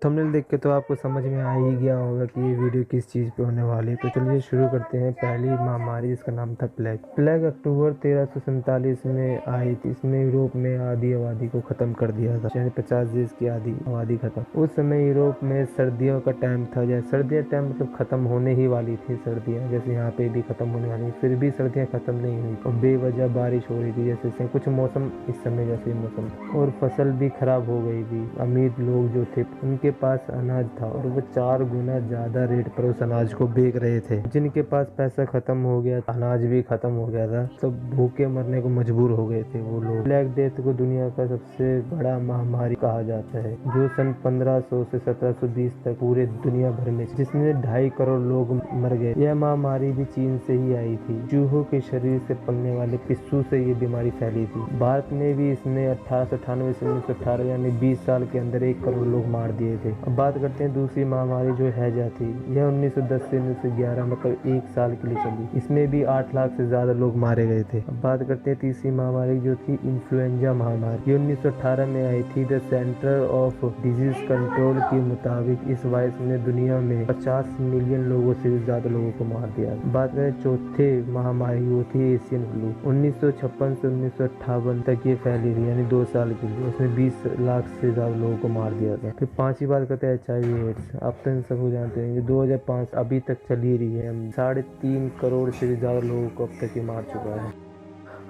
Thumbnail देख के तो आपको समझ में आ ही गया होगा कि ये वीडियो किस चीज़ पे होने वाली है। तो चलिए शुरू करते हैं। पहली महामारी, इसका नाम था प्लेग। प्लेग अक्टूबर 1347 में आई थी। इसने यूरोप में आधी आबादी को खत्म कर दिया था, यानी 50 देश की आधी आबादी खत्म। उस समय यूरोप में सर्दियों का टाइम था, जैसे सर्दियाँ टाइम मतलब खत्म होने ही वाली थी सर्दियाँ, जैसे यहाँ पे भी खत्म होने वाली, फिर भी सर्दियाँ खत्म नहीं हुई और बेवजह बारिश हो रही थी। जैसे कुछ मौसम इस समय जैसे मौसम, और फसल भी खराब हो गई थी। अमीर लोग जो थे उनके पास अनाज था और वो 4 गुना ज्यादा रेट पर उस अनाज को बेच रहे थे। जिनके पास पैसा खत्म हो गया, अनाज भी खत्म हो गया था, सब भूखे मरने को मजबूर हो गए थे वो लोग। ब्लैक डेथ को दुनिया का सबसे बड़ा महामारी कहा जाता है, जो सन 1500 से 1720 तक पूरे दुनिया भर में, जिसमें 2.5 करोड़ लोग मर गए। यह महामारी भी चीन से ही आई थी। चूहों के शरीर से पलने वाले पिस्सू से ये बीमारी फैली थी। भारत में भी इसने 1898 से 1918 यानी 20 साल के अंदर 1 करोड़ लोग मार दिए थे। अब बात करते हैं दूसरी महामारी जो हैजा थी। यह 1910 से 1911 मतलब 1 साल के लिए चली। इसमें भी 8 लाख से ज्यादा लोग मारे गए थे। अब बात करते हैं तीसरी महामारी जो थी इन्फ्लुएंजा महामारी। ये 1918 में आई थी। The centre of disease control के मुताबिक इस वायरस ने दुनिया में 50 मिलियन लोगों से ज्यादा लोगों को मार दिया। बात करें चौथे महामारी, वो थी एशियन फ्लू। 1956 से 1958 तक ये फैली थी, यानी 2 साल के लिए। उसने 20 लाख से ज्यादा लोगों को मार दिया था। फिर पांचवी बात करते हैं HIV एड्स। आप तो इन सबको जानते हैं, 2005 अभी तक चली रही है। 3.5 करोड़ से भी ज्यादा लोगों को अब तक ये मार चुका है।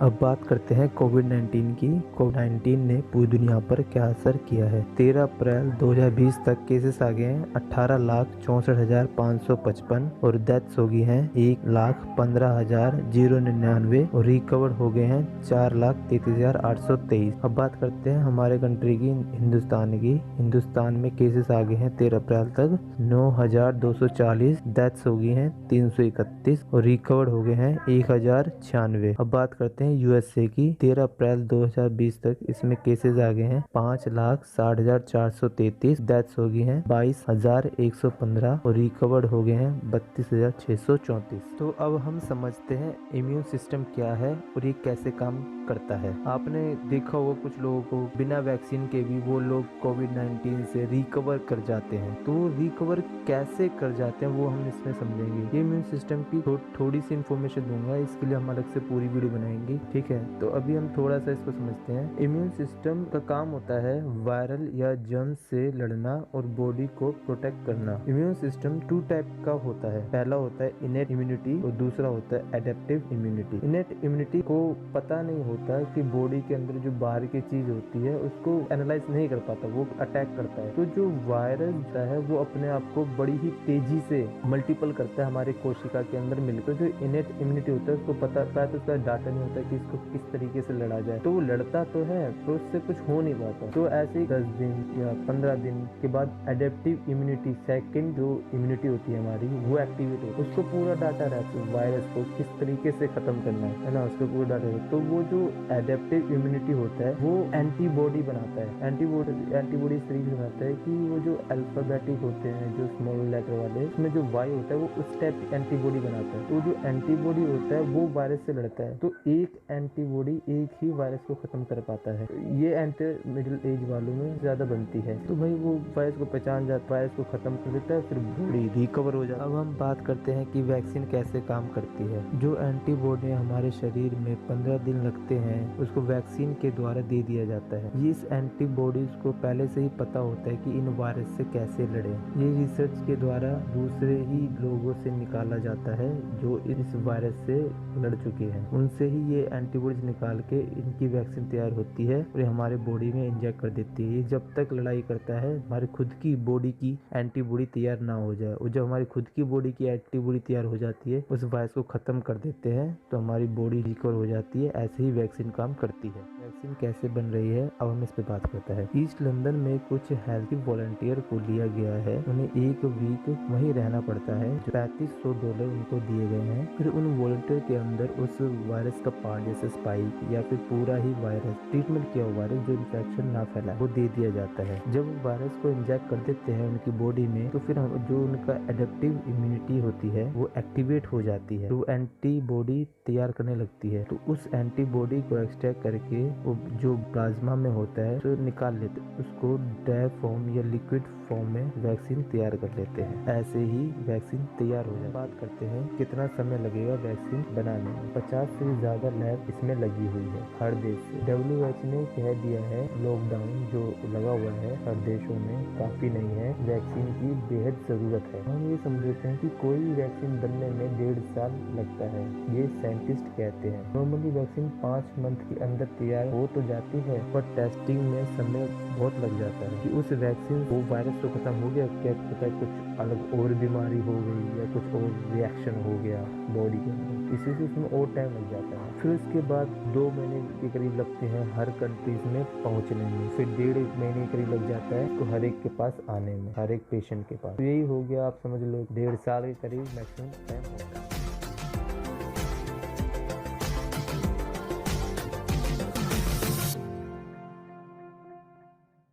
अब बात करते हैं कोविड-19 की। कोविड-19 ने पूरी दुनिया पर क्या असर किया है। 13 अप्रैल 2020 तक केसेस आ गए हैं 18,64,555 और डेथ्स हो गई हैं 1,15,099 और रिकवर हो गए हैं 4,33,823। अब बात करते हैं हमारे कंट्री की, हिंदुस्तान की। हिंदुस्तान में केसेस आ गए हैं 13 अप्रैल तक 9,240, डेथ्स हो गई हैं 331 और रिकवर हो गए हैं 1,096। अब बात करते हैं USA की। 13 अप्रैल 2020 तक इसमें केसेस आ गए हैं 5,60,433, डेथ्स हो गई हैं 22,115 और रिकवर्ड हो गए हैं 32,634। तो अब हम समझते हैं इम्यून सिस्टम क्या है और ये कैसे काम करता है। आपने देखा होगा कुछ लोगों को बिना वैक्सीन के भी वो लोग कोविड-19 से रिकवर कर जाते हैं। तो रिकवर कैसे कर जाते हैं वो हम इसमें समझेंगे। ये इम्यून सिस्टम की थोड़ी सी इन्फॉर्मेशन दूंगा, इसके लिए हम अलग से पूरी वीडियो बनाएंगे, ठीक है। तो अभी हम थोड़ा सा इसको समझते हैं। इम्यून सिस्टम का काम होता है वायरल या जर्म्स से लड़ना और बॉडी को प्रोटेक्ट करना। इम्यून सिस्टम 2 टाइप का होता है। पहला होता है इनेट इम्यूनिटी और दूसरा होता है एडेप्टिव इम्यूनिटी। इनेट इम्यूनिटी को पता नहीं होता कि बॉडी के अंदर जो बाहर की चीज होती है उसको एनालाइज नहीं कर पाता, वो अटैक करता है। तो जो वायरस होता है वो अपने आप को बड़ी ही तेजी से मल्टीपल करता है हमारे कोशिका के अंदर मिलकर। जो इनेट इम्यूनिटी होता है उसको पता है, तो उसका डाटा नहीं होता कि इसको किस तरीके से लड़ा जाए। तो वो लड़ता तो है तो उससे कुछ हो नहीं पाता। तो ऐसे ही 10 दिन या 15 दिन के बाद एडेप्टिव इम्यूनिटी, सेकंड जो इम्यूनिटी होती है हमारी, वो एक्टिवेट हो, उसको पूरा डाटा रहता है वायरस को किस तरीके से खत्म करना है ना, उसको पूरा डाटा रहता है। तो वो जो एडेप्टिव इम्यूनिटी होता है वो एंटीबॉडी बनाता है। एंटीबॉडी इस तरीके से बनाता है कि वो जो अल्फाबेटिक होते हैं, जो स्मॉल लेटर वाले, उसमें जो वाई होता है वो उस टाइप की एंटीबॉडी बनाता है। तो जो एंटीबॉडी होता है वो वायरस से लड़ता है। तो एक एंटीबॉडी एक ही वायरस को खत्म कर पाता है। ये एंटी मिडिल एज वालों में ज्यादा बनती है। तो भाई वो वायरस को पहचान जाता है, वायरस को खत्म कर देता है, फिर बॉडी रिकवर हो जाती है। अब हम बात करते हैं कि वैक्सीन कैसे काम करती है। जो एंटीबॉडी हमारे शरीर में 15 दिन लगते हैं उसको वैक्सीन के द्वारा दे दिया जाता है। इस एंटीबॉडीज को पहले से ही पता होता है कि इन वायरस से कैसे लड़े। ये रिसर्च के द्वारा दूसरे ही लोगों से निकाला जाता है जो इस वायरस से लड़ चुके हैं, उनसे ही ये एंटीबॉडीज निकाल के इनकी वैक्सीन तैयार होती है और ये हमारे बॉडी में इंजेक्ट कर देती है। ये जब तक लड़ाई करता है हमारी खुद की बॉडी की एंटीबॉडी तैयार ना हो जाए, और जब हमारी खुद की बॉडी की एंटीबॉडी तैयार हो जाती है उस वायरस को खत्म कर देते हैं तो हमारी बॉडी रिकवर हो जाती है। ऐसे ही वैक्सीन काम करती है। वैक्सीन कैसे बन रही है अब हम इस पे बात करते हैं। ईस्ट लंदन में कुछ हेल्थी वॉलंटियर को लिया गया है, उन्हें 1 वीक वहीं रहना पड़ता है। $3500 उनको दिए गए हैं। फिर उन वॉलंटियर के अंदर उस वायरस का पार्ट जैसे स्पाइक या फिर पूरा ही वायरस, ट्रीटमेंट किया हुआ वायरस जो इन्फेक्शन ना फैलाए, वो दे दिया जाता है। जब वायरस को इंजेक्ट कर देते हैं उनकी बॉडी में तो फिर जो उनका एडेप्टिव इम्यूनिटी होती है वो एक्टिवेट हो जाती है, तो एंटीबॉडी तैयार करने लगती है। तो उस एंटीबॉडी को एक्सट्रैक्ट करके वो जो प्लाज्मा में होता है तो निकाल लेते, उसको ड्राई फॉर्म या लिक्विड फॉर्म में वैक्सीन तैयार कर लेते हैं। ऐसे ही वैक्सीन तैयार हो जाए। बात करते हैं कितना समय लगेगा वैक्सीन बनाने में। 50 से ज्यादा लैब इसमें लगी हुई है हर देश से। WHO ने कह दिया है लॉकडाउन जो लगा हुआ है हर देशों में काफी नहीं है, वैक्सीन की बेहद जरूरत है। हम ये समझते हैं कि कोई वैक्सीन बनने में 1.5 साल लगता है, ये साइंटिस्ट कहते हैं। नॉर्मली वैक्सीन 5 मंथ के अंदर तैयार हो तो जाती है, पर टेस्टिंग में समय बहुत लग जाता है कि उस वैक्सीन वो वायरस तो खत्म हो गया, क्या पता कुछ अलग और बीमारी हो गई या कुछ और रिएक्शन हो गया बॉडी के अंदर, इसी से उसमें और टाइम लग जाता है। फिर उसके बाद 2 महीने के करीब लगते हैं हर कंट्रीज में पहुंचने में, फिर 1.5 महीने के करीब लग जाता है तो हर एक के पास आने में, हर एक पेशेंट के पास। तो यही हो गया, आप समझ लो 1.5 साल के करीब मैक्सिमम टाइम होता है।